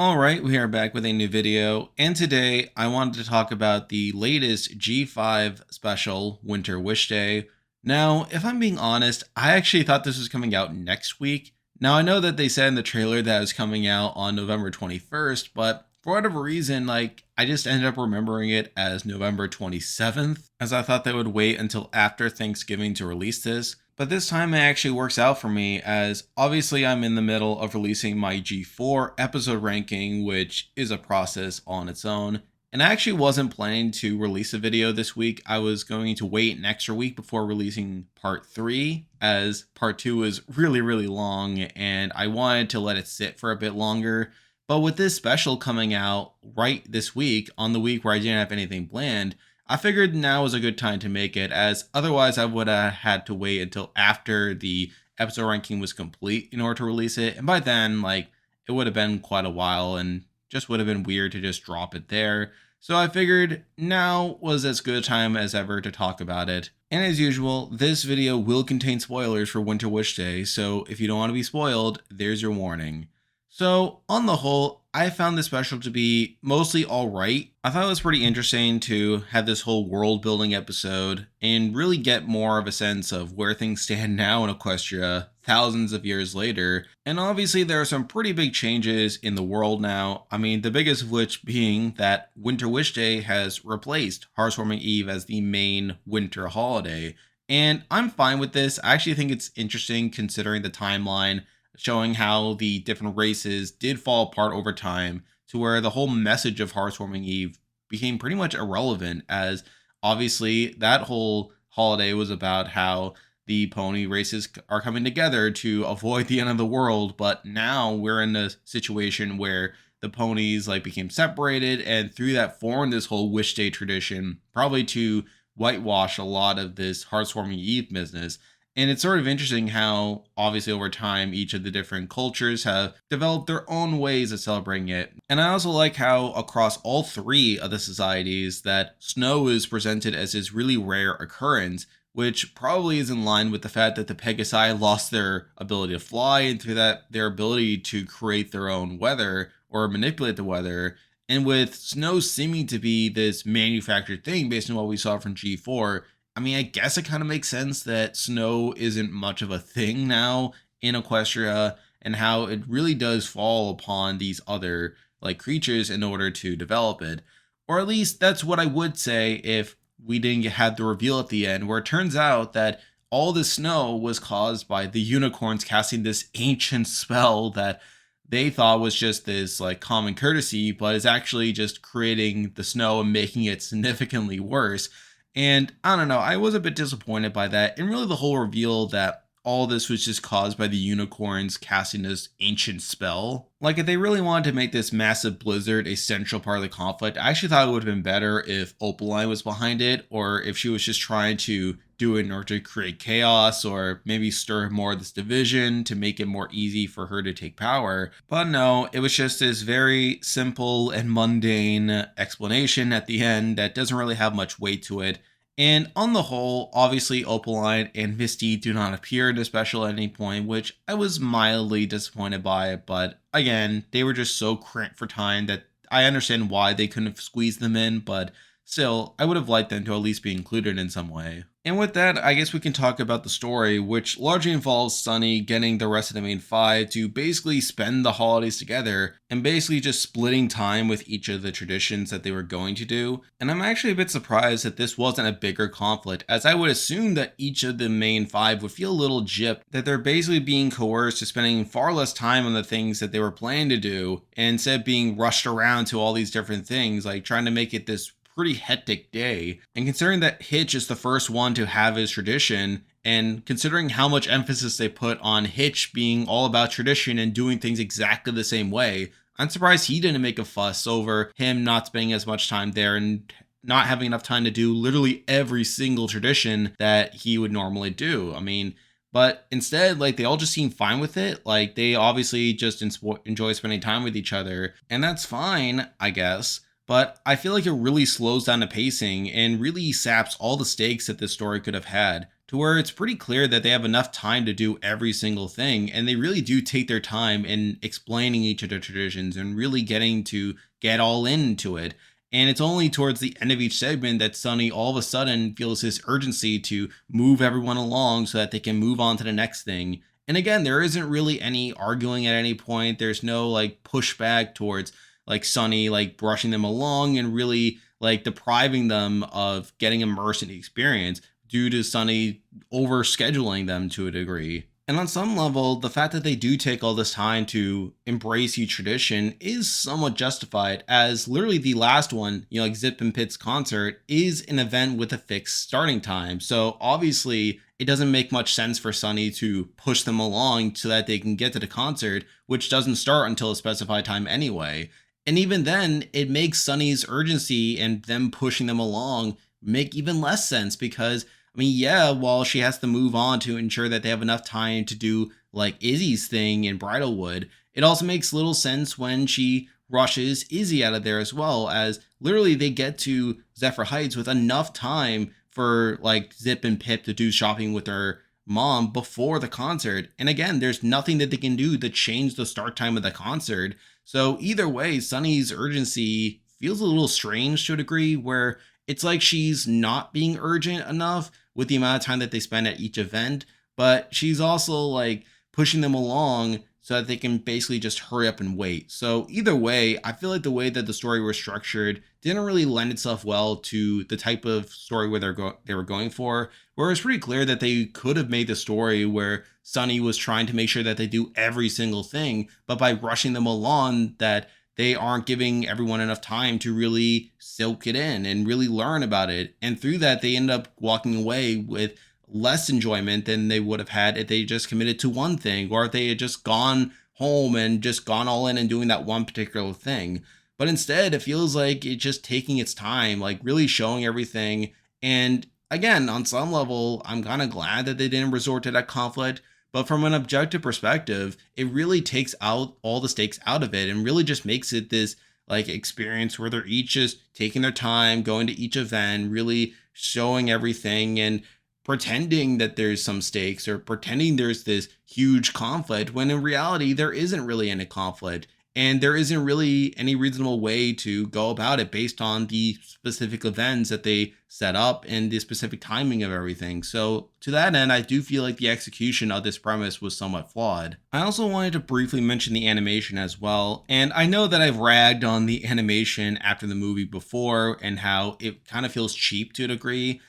Alright, we are back with a new video, and today I wanted to talk about the latest G5 special, Winter Wishday. Now, if I'm being honest, I actually thought this was coming out next week. Now, I know that they said in the trailer that it was coming out on November 21st, but for whatever reason, I just ended up remembering it as November 27th, as I thought they would wait until after Thanksgiving to release this. But this time it actually works out for me, as obviously I'm in the middle of releasing my G4 episode ranking, which is a process on its own. And I actually wasn't planning to release a video this week. I was going to wait an extra week before releasing part 3, as part 2 is really long and I wanted to let it sit for a bit longer. But with this special coming out right this week, on the week where I didn't have anything planned, I figured now was a good time to make it, as otherwise I would have had to wait until after the episode ranking was complete in order to release it. And by then, it would have been quite a while and just would have been weird to just drop it there. So I figured now was as good a time as ever to talk about it. And as usual, this video will contain spoilers for Winter Wishday, so if you don't want to be spoiled, there's your warning. So, on the whole, I found this special to be mostly alright. I thought it was pretty interesting to have this whole world building episode and really get more of a sense of where things stand now in Equestria thousands of years later. And obviously there are some pretty big changes in the world now. I mean, the biggest of which being that Winter Wishday has replaced Hearthwarming Eve as the main winter holiday. And I'm fine with this. I actually think it's interesting considering the timeline, showing how the different races did fall apart over time to where the whole message of Hearthwarming Eve became pretty much irrelevant, as obviously that whole holiday was about how the pony races are coming together to avoid the end of the world. But now we're in a situation where the ponies became separated, and through that formed this whole Wish Day tradition, probably to whitewash a lot of this Hearthwarming Eve business. And it's sort of interesting how, obviously, over time, each of the different cultures have developed their own ways of celebrating it. And I also like how, across all three of the societies, that snow is presented as this really rare occurrence, which probably is in line with the fact that the Pegasi lost their ability to fly, and through that, their ability to create their own weather or manipulate the weather. And with snow seeming to be this manufactured thing based on what we saw from G4, I mean, I guess it kind of makes sense that snow isn't much of a thing now in Equestria, and how it really does fall upon these other creatures in order to develop it. Or at least that's what I would say if we didn't have the reveal at the end, where it turns out that all the snow was caused by the unicorns casting this ancient spell that they thought was just this common courtesy, but is actually just creating the snow and making it significantly worse. And I don't know, I was a bit disappointed by that, and really the whole reveal that all this was just caused by the unicorns casting this ancient spell. If they really wanted to make this massive blizzard a central part of the conflict, I actually thought it would have been better if Opaline was behind it, or if she was just trying to do it in order to create chaos, or maybe stir more of this division to make it more easy for her to take power. But no, it was just this very simple and mundane explanation at the end that doesn't really have much weight to it. And on the whole, obviously Opaline and Misty do not appear in the special at any point, which I was mildly disappointed by, but again, they were just so cramped for time that I understand why they couldn't have squeezed them in, but still, I would have liked them to at least be included in some way. And with that, I guess we can talk about the story, which largely involves Sunny getting the rest of the main five to basically spend the holidays together, and basically just splitting time with each of the traditions that they were going to do. And I'm actually a bit surprised that this wasn't a bigger conflict, as I would assume that each of the main five would feel a little gypped, that they're basically being coerced to spending far less time on the things that they were planning to do, and instead of being rushed around to all these different things, trying to make it this pretty hectic day. And considering that Hitch is the first one to have his tradition, and considering how much emphasis they put on Hitch being all about tradition and doing things exactly the same way, I'm surprised he didn't make a fuss over him not spending as much time there and not having enough time to do literally every single tradition that he would normally do. I mean, but instead, they all just seem fine with it. They obviously just enjoy spending time with each other, and that's fine, I guess. But I feel like it really slows down the pacing and really saps all the stakes that this story could have had, to where it's pretty clear that they have enough time to do every single thing. And they really do take their time in explaining each of the traditions and really getting to get all into it. And it's only towards the end of each segment that Sunny all of a sudden feels this urgency to move everyone along so that they can move on to the next thing. And again, there isn't really any arguing at any point. There's no like pushback towards like Sunny like brushing them along and really like depriving them of getting immersed in the experience due to Sunny over scheduling them to a degree. And on some level, the fact that they do take all this time to embrace each tradition is somewhat justified, as literally the last one, like Zip and Pit's concert, is an event with a fixed starting time. So obviously, it doesn't make much sense for Sunny to push them along so that they can get to the concert, which doesn't start until a specified time anyway. And even then, it makes Sunny's urgency and them pushing them along make even less sense because I mean, yeah, while she has to move on to ensure that they have enough time to do like Izzy's thing in Bridalwood, it also makes little sense when she rushes Izzy out of there as well, as literally they get to Zephyr Heights with enough time for like Zip and Pip to do shopping with their mom before the concert. And again, there's nothing that they can do to change the start time of the concert. So either way, Sunny's urgency feels a little strange to a degree where it's like she's not being urgent enough with the amount of time that they spend at each event, but she's also like pushing them along so that they can basically just hurry up and wait. So either way, I feel like the way that the story was structured didn't really lend itself well to the type of story where they were going for. Where it's pretty clear that they could have made the story where Sunny was trying to make sure that they do every single thing, but by rushing them along, that they aren't giving everyone enough time to really soak it in and really learn about it. And through that, they end up walking away with less enjoyment than they would have had if they just committed to one thing or if they had just gone home and just gone all in and doing that one particular thing. But instead, it feels like it's just taking its time, like really showing everything. And again, on some level, I'm kind of glad that they didn't resort to that conflict. But from an objective perspective, it really takes out all the stakes out of it and really just makes it this like experience where they're each just taking their time, going to each event, really showing everything and pretending that there's some stakes or pretending there's this huge conflict when in reality there isn't really any conflict. And there isn't really any reasonable way to go about it based on the specific events that they set up and the specific timing of everything. So, to that end, I do feel like the execution of this premise was somewhat flawed. I also wanted to briefly mention the animation as well. And I know that I've ragged on the animation after the movie before and how it kind of feels cheap to a degree.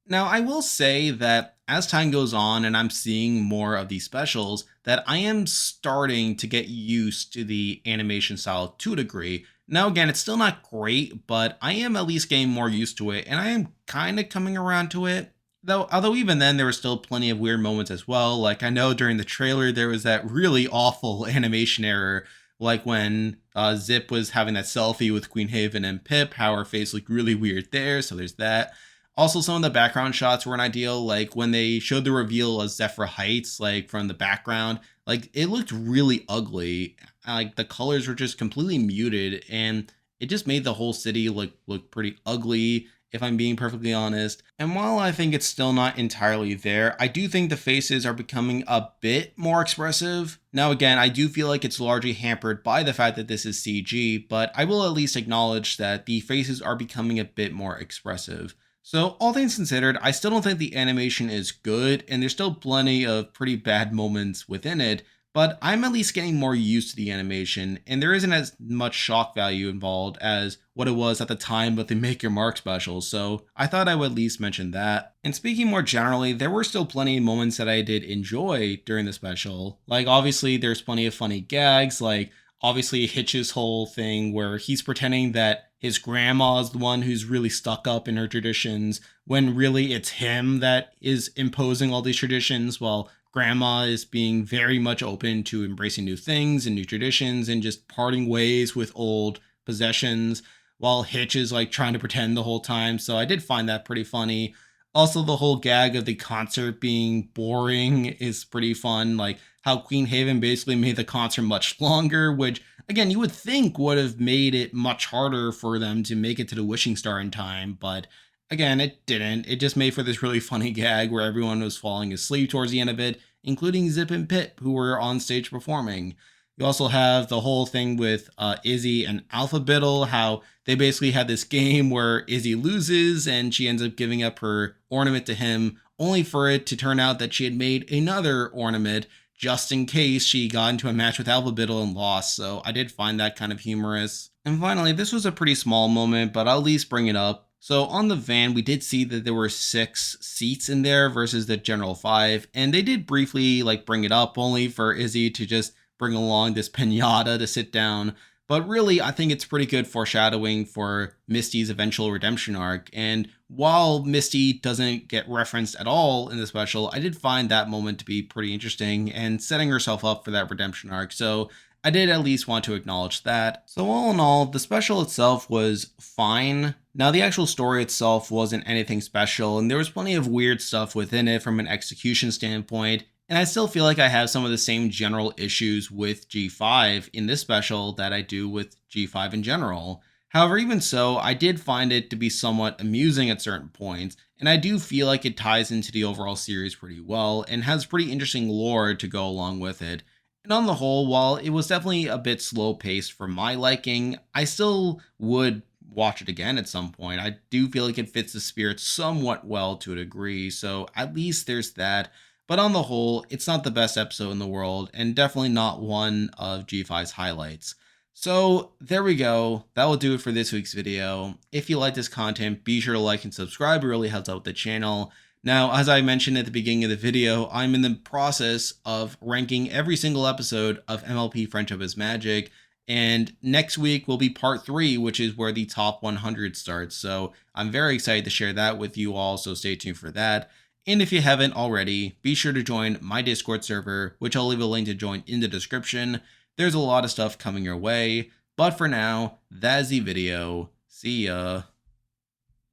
Now, I will say that as time goes on and I'm seeing more of these specials, that I am starting to get used to the animation style to a degree. Now, again, it's still not great, but I am at least getting more used to it, and I am kind of coming around to it. Although even then, there were still plenty of weird moments as well. Like I know during the trailer, there was that really awful animation error, like when Zip was having that selfie with Queen Haven and Pip, how her face looked really weird there. So there's that. Also, some of the background shots weren't ideal. Like when they showed the reveal of Zephyr Heights, like from the background, like it looked really ugly. Like the colors were just completely muted, and it just made the whole city look pretty ugly. If I'm being perfectly honest. And while I think it's still not entirely there, I do think the faces are becoming a bit more expressive. Now, again, I do feel like it's largely hampered by the fact that this is CG, but I will at least acknowledge that the faces are becoming a bit more expressive. So, all things considered, I still don't think the animation is good, and there's still plenty of pretty bad moments within it, but I'm at least getting more used to the animation, and there isn't as much shock value involved as what it was at the time of the Make Your Mark special, so I thought I would at least mention that. And speaking more generally, there were still plenty of moments that I did enjoy during the special. Like, obviously, there's plenty of funny gags, like obviously Hitch's whole thing where he's pretending that his grandma is the one who's really stuck up in her traditions when really it's him that is imposing all these traditions while grandma is being very much open to embracing new things and new traditions and just parting ways with old possessions while Hitch is like trying to pretend the whole time. So I did find that pretty funny. Also, the whole gag of the concert being boring is pretty fun. Like how Queen Haven basically made the concert much longer, which again, you would think would have made it much harder for them to make it to the Wishing Star in time. But Again, it didn't. It just made for this really funny gag where everyone was falling asleep towards the end of it, including Zip and Pip, who were on stage performing. You also have the whole thing with Izzy and Alphabiddle, how they basically had this game where Izzy loses and she ends up giving up her ornament to him, only for it to turn out that she had made another ornament just in case she got into a match with Alphabiddle and lost. So I did find that kind of humorous. And finally, this was a pretty small moment, but I'll at least bring it up. So on the van, we did see that there were 6 seats in there versus the general 5, and they did briefly bring it up only for Izzy to just bring along this pinata to sit down. But really, I think it's pretty good foreshadowing for Misty's eventual redemption arc. And while Misty doesn't get referenced at all in the special, I did find that moment to be pretty interesting and setting herself up for that redemption arc. So I did at least want to acknowledge that. So all in all, the special itself was fine. Now the actual story itself wasn't anything special, and there was plenty of weird stuff within it from an execution standpoint, and I still feel like I have some of the same general issues with G5 in this special that I do with G5 in general. However, even so, I did find it to be somewhat amusing at certain points, and I do feel like it ties into the overall series pretty well and has pretty interesting lore to go along with it. And on the whole, while it was definitely a bit slow paced for my liking, I still would watch it again at some point. I do feel like it fits the spirit somewhat well to a degree, so at least there's that. But on the whole, it's not the best episode in the world, and definitely not one of G5's highlights. So there we go. That will do it for this week's video. If you like this content, be sure to like and subscribe. It really helps out the channel. Now, as I mentioned at the beginning of the video, I'm in the process of ranking every single episode of MLP Friendship is Magic, and next week will be part 3, which is where the top 100 starts. So I'm very excited to share that with you all, so stay tuned for that. And if you haven't already, be sure to join my Discord server, which I'll leave a link to join in the description. There's a lot of stuff coming your way, but for now, that's the video. See ya.